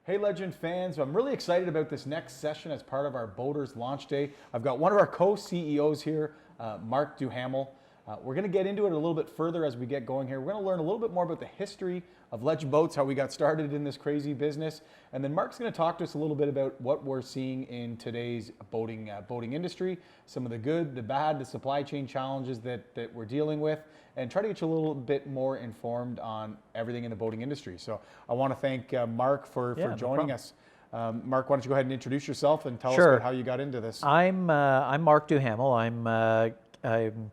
Hey Legend fans, I'm really excited about this next session as part of our Boaters Launch Day. I've got one of our co-CEOs here, Marc Duhamel. We're going to get into it a little bit further as we get going here. We're going to learn a little bit more about the history of Legend Boats, how we got started in this crazy business. And then Marc's going to talk to us a little bit about what we're seeing in today's boating industry, some of the good, the bad, the supply chain challenges that we're dealing with, and try to get you a little bit more informed on everything in the boating industry. So I want to thank Marc for joining us. Marc, why don't you go ahead and introduce yourself and tell us about how you got into this. I'm Marc Duhamel. I'm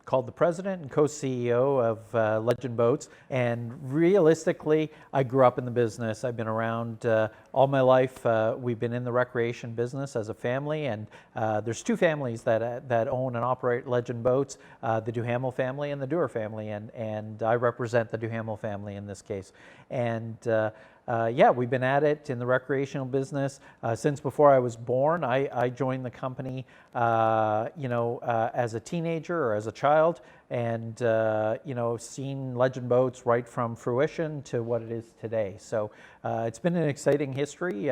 called the president and co-CEO of Legend Boats, and realistically, I grew up in the business. I've been around all my life. We've been in the recreation business as a family, and there's two families that own and operate Legend Boats, the Duhamel family and the Dewar family, and I represent the Duhamel family in this case. And yeah, we've been at it in the recreational business since before I was born. I joined the company, as a teenager or as a child, and seen Legend Boats right from fruition to what it is today. So it's been an exciting history.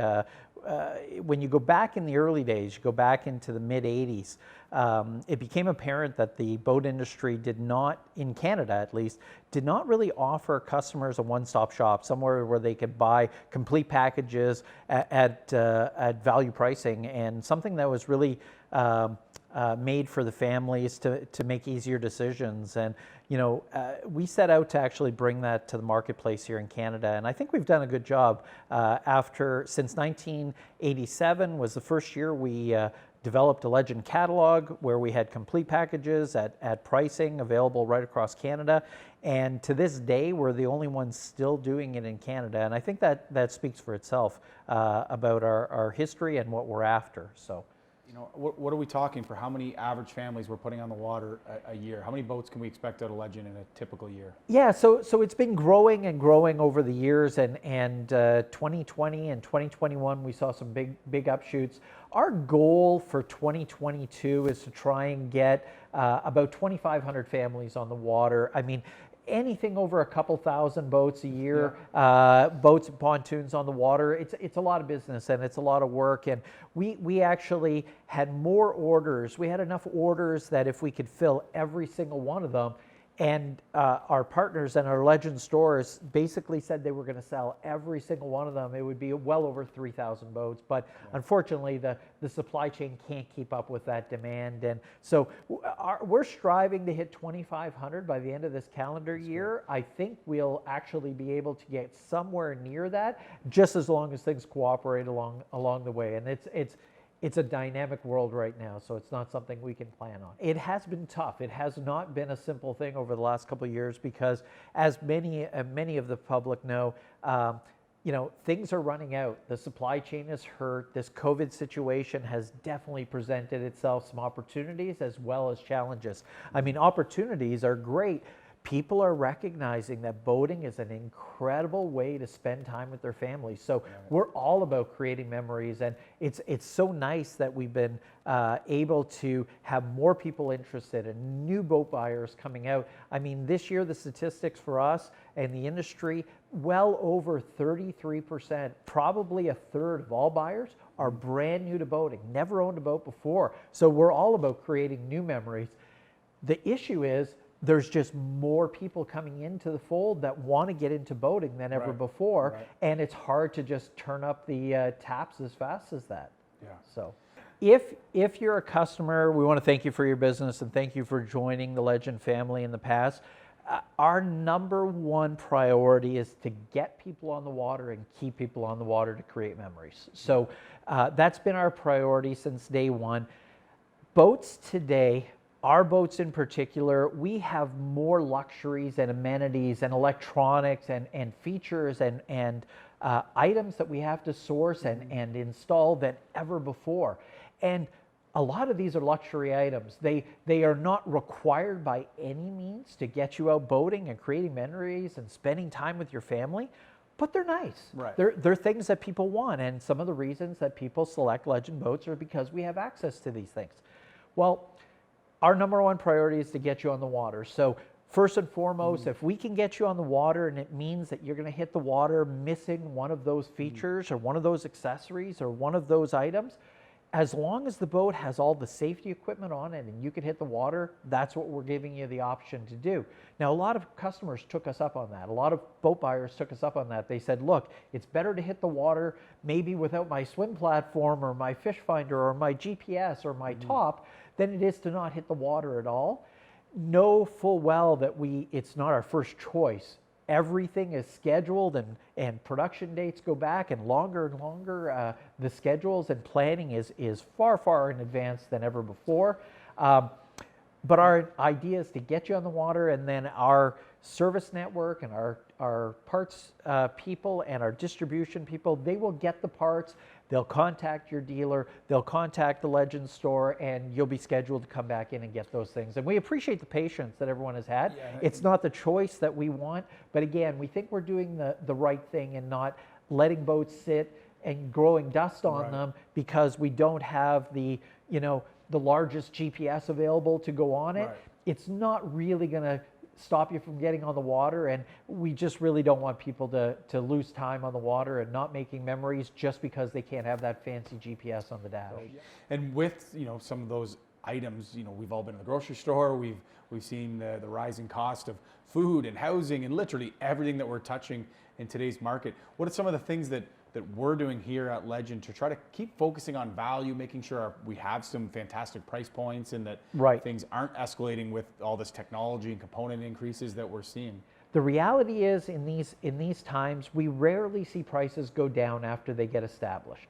When you go back in the early days, you go back into the mid-'80s, it became apparent that the boat industry did not, in Canada at least, did not really offer customers a one-stop shop, somewhere where they could buy complete packages at value pricing, and something that was really made for the families to make easier decisions. And we set out to actually bring that to the marketplace here in Canada, and I think we've done a good job. Since 1987 was the first year we developed a Legend catalog where we had complete packages at pricing available right across Canada, and to this day we're the only ones still doing it in Canada, and I think that speaks for itself about our history and what we're after. So. What are we talking for how many average families we're putting on the water a year? How many boats can we expect out of Legend in a typical year? Yeah, so it's been growing and growing over the years, and 2020 and 2021 we saw some big upshoots. Our goal for 2022 is to try and get about 2,500 families on the water. I mean, anything over a couple thousand boats a year, boats and pontoons on the water, it's a lot of business and it's a lot of work. And we actually had more orders. We had enough orders that if we could fill every single one of them, and our partners and our Legend stores basically said they were going to sell every single one of them, it would be well over 3,000 boats. But unfortunately, the supply chain can't keep up with that demand. And so we're striving to hit 2,500 by the end of this calendar year. I think we'll actually be able to get somewhere near that, just as long as things cooperate along the way. And it's a dynamic world right now, so it's not something we can plan on. It has been tough. It has not been a simple thing over the last couple of years because, as many of the public know, things are running out. The supply chain is hurt. This COVID situation has definitely presented itself some opportunities as well as challenges. I mean, opportunities are great. People are recognizing that boating is an incredible way to spend time with their families. So we're all about creating memories, and it's so nice that we've been able to have more people interested and new boat buyers coming out. I mean, this year the statistics for us and the industry, well over 33%, probably a third of all buyers are brand new to boating, never owned a boat before. So we're all about creating new memories. The issue is, there's just more people coming into the fold that want to get into boating than ever before, and it's hard to just turn up the taps as fast as that. Yeah. So, if you're a customer, we want to thank you for your business and thank you for joining the Legend family in the past. Our number one priority is to get people on the water and keep people on the water to create memories. So that's been our priority since day one. Boats today, our boats in particular, we have more luxuries and amenities and electronics and features and items that we have to source and install than ever before. And a lot of these are luxury items. They are not required by any means to get you out boating and creating memories and spending time with your family, but they're nice. Right. They're things that people want, and some of the reasons that people select Legend boats are because we have access to these things. Well, our number one priority is to get you on the water. So First and foremost, if we can get you on the water and it means that you're going to hit the water missing one of those features or one of those accessories or one of those items, as long as the boat has all the safety equipment on it and you can hit the water, that's what we're giving you the option to do. Now, a lot of customers took us up on that. A lot of boat buyers took us up on that. They said, look, it's better to hit the water maybe without my swim platform or my fish finder or my GPS or my top than it is to not hit the water at all. Know full well that it's not our first choice. Everything is scheduled and production dates go back and longer. The schedules and planning is far in advance than ever before. But our idea is to get you on the water, and then our service network and our parts people and our distribution people, they will get the parts. They'll contact your dealer, they'll contact the Legend store, and you'll be scheduled to come back in and get those things. And we appreciate the patience that everyone has had. Yeah. It's not the choice that we want, but again, we think we're doing the right thing and not letting boats sit and growing dust on them because we don't have the largest GPS available to go on it. It's not really going to stop you from getting on the water, and we just really don't want people to lose time on the water and not making memories just because they can't have that fancy GPS on the dash. And with some of those items, we've all been in the grocery store, we've seen the rising cost of food and housing and literally everything that we're touching in today's market. What are some of the things that we're doing here at Legend to try to keep focusing on value, making sure we have some fantastic price points and that things aren't escalating with all this technology and component increases that we're seeing? The reality is in these times, we rarely see prices go down after they get established.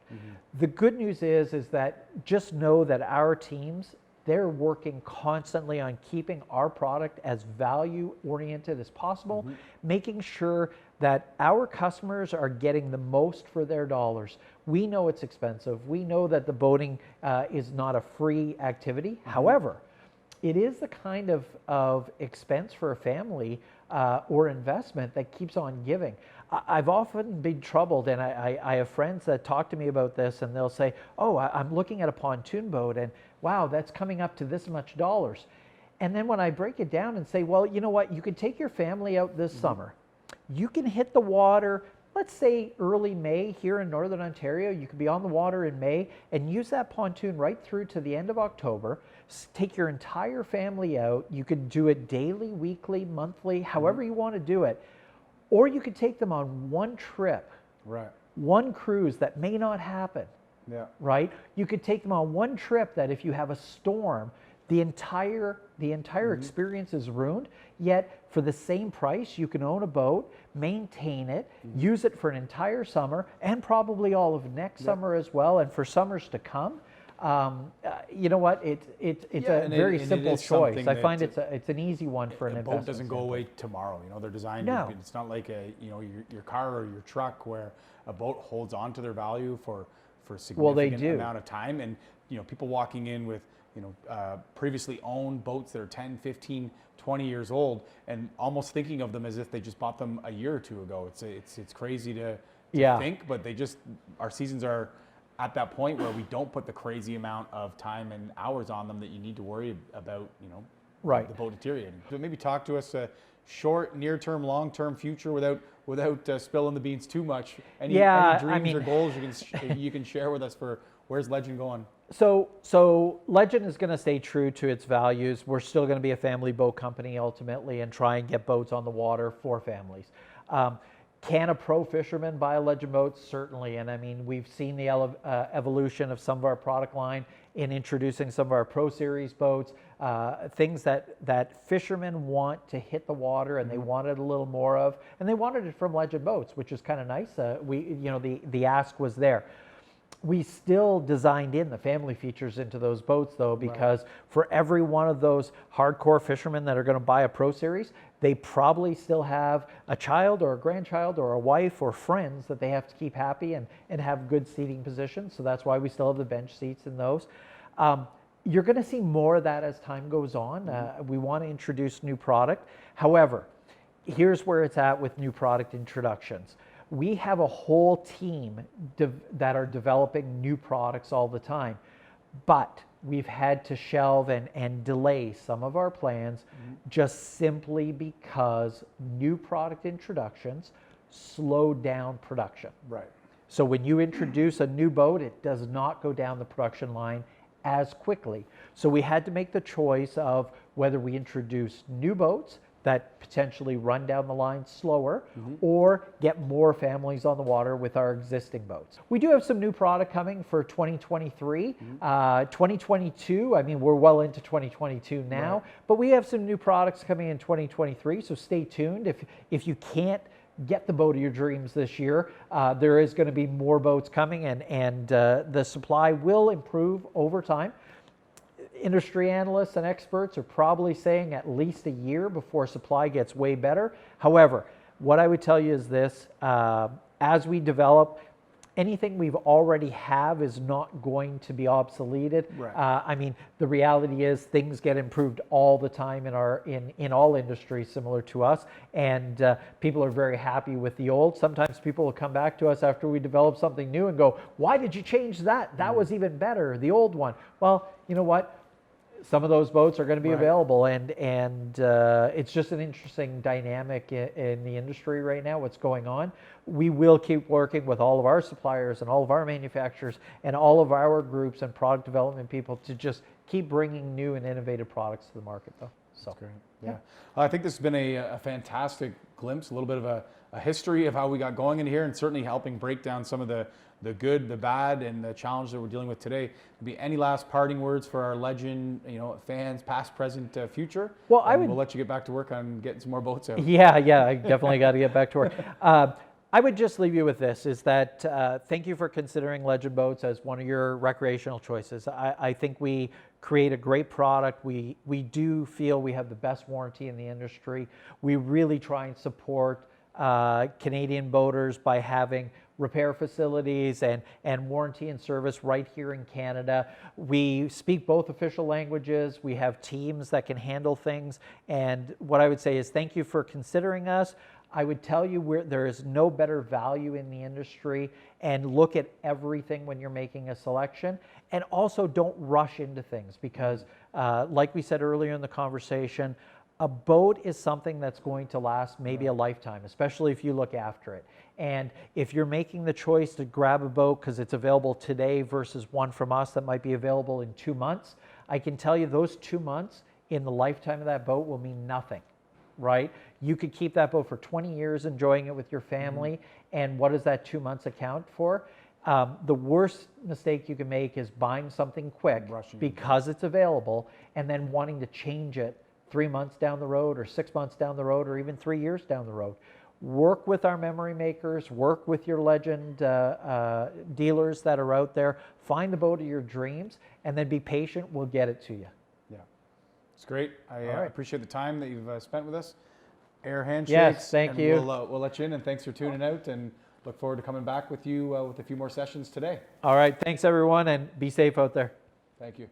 The good news is that just know that our teams, they're working constantly on keeping our product as value oriented as possible, making sure that our customers are getting the most for their dollars. We know it's expensive. We know that the boating is not a free activity. However, it is the kind of expense for a family or investment that keeps on giving. I've often been troubled, and I have friends that talk to me about this, and they'll say, oh, I'm looking at a pontoon boat, and wow, that's coming up to this much dollars. And then when I break it down and say, well, you know what, you could take your family out this summer. You can hit the water, let's say early May here in Northern Ontario. You could be on the water in May and use that pontoon right through to the end of October. Take your entire family out. You could do it daily, weekly, monthly, however you want to do it. Or you could take them on one trip, one cruise that may not happen, right? You could take them on one trip that if you have a storm, the entire experience is ruined, yet for the same price, you can own a boat, maintain it, use it for an entire summer, and probably all of next summer as well, and for summers to come. You know what? It's a very simple choice. I find it's an easy one for an investment. A boat doesn't go away tomorrow. They're designed. No. It's not like your car or your truck where a boat holds on to their value for a significant amount of time. And people walking in with previously owned boats that are 10, 15, 20 years old and almost thinking of them as if they just bought them a year or two ago. It's crazy to think, but our seasons are at that point where we don't put the crazy amount of time and hours on them that you need to worry about, the boat deteriorating. So maybe talk to us short, near-term, long-term future without spilling the beans too much. Any dreams or goals you can share with us for where's Legend going? So Legend is going to stay true to its values. We're still going to be a family boat company ultimately and try and get boats on the water for families. Can a pro fisherman buy a Legend boat? Certainly. And we've seen the evolution of some of our product line in introducing some of our Pro Series boats, things that fishermen want to hit the water and they wanted a little more of, and they wanted it from Legend boats, which is kind of nice. The ask was there. We still designed in the family features into those boats though, because for every one of those hardcore fishermen that are going to buy a Pro Series, they probably still have a child or a grandchild or a wife or friends that they have to keep happy and have good seating positions. So that's why we still have the bench seats in those. You're going to see more of that as time goes on. We want to introduce new product. However, here's where it's at with new product introductions. We have a whole team that are developing new products all the time. But we've had to shelve and delay some of our plans just simply because new product introductions slow down production. Right. So when you introduce a new boat, it does not go down the production line as quickly. So we had to make the choice of whether we introduce new boats that potentially run down the line slower or get more families on the water with our existing boats. We do have some new product coming for 2023. 2022, I mean, we're well into 2022 now, but we have some new products coming in 2023, so stay tuned. If you can't get the boat of your dreams this year, there is going to be more boats coming, and the supply will improve over time. Industry analysts and experts are probably saying at least a year before supply gets way better. However, what I would tell you is this, as we develop, anything we've already have is not going to be obsoleted. Right. I mean, the reality is things get improved all the time in all industries similar to us, and people are very happy with the old. Sometimes people will come back to us after we develop something new and go, why did you change that? That was even better, the old one. Well, you know what? Some of those boats are going to be available, and it's just an interesting dynamic in the industry right now, what's going on. We will keep working with all of our suppliers and all of our manufacturers and all of our groups and product development people to just keep bringing new and innovative products to the market, though. So, great. Yeah. I think this has been a fantastic glimpse, a little bit of a history of how we got going in here, and certainly helping break down some of the good, the bad, and the challenges that we're dealing with today. Maybe any last parting words for our legend, fans, past, present, future? Well, we'll let you get back to work on getting some more boats out. Yeah, I definitely got to get back to work. I would just leave you with this, is that thank you for considering Legend Boats as one of your recreational choices. I think we create a great product. We do feel we have the best warranty in the industry. We really try and support Canadian boaters by having repair facilities and warranty and service right here in Canada. We speak both official languages. We have teams that can handle things. And what I would say is thank you for considering us. I would tell you there is no better value in the industry, and look at everything when you're making a selection. And also don't rush into things, because like we said earlier in the conversation, a boat is something that's going to last maybe a lifetime, especially if you look after it. And if you're making the choice to grab a boat because it's available today versus one from us that might be available in 2 months, I can tell you those 2 months in the lifetime of that boat will mean nothing, right? You could keep that boat for 20 years enjoying it with your family, and what does that 2 months account for? The worst mistake you can make is buying something quick because it's available and then wanting to change it 3 months down the road or 6 months down the road or even 3 years down the road. Work with our memory makers, work with your Legend dealers that are out there, find the boat of your dreams, and then be patient. We'll get it to you. Yeah, it's great. I appreciate the time that you've spent with us. Air handshakes. Yes, thank you. We'll let you in, and thanks for tuning out, and look forward to coming back with you with a few more sessions today. All right, thanks everyone, and be safe out there. Thank you.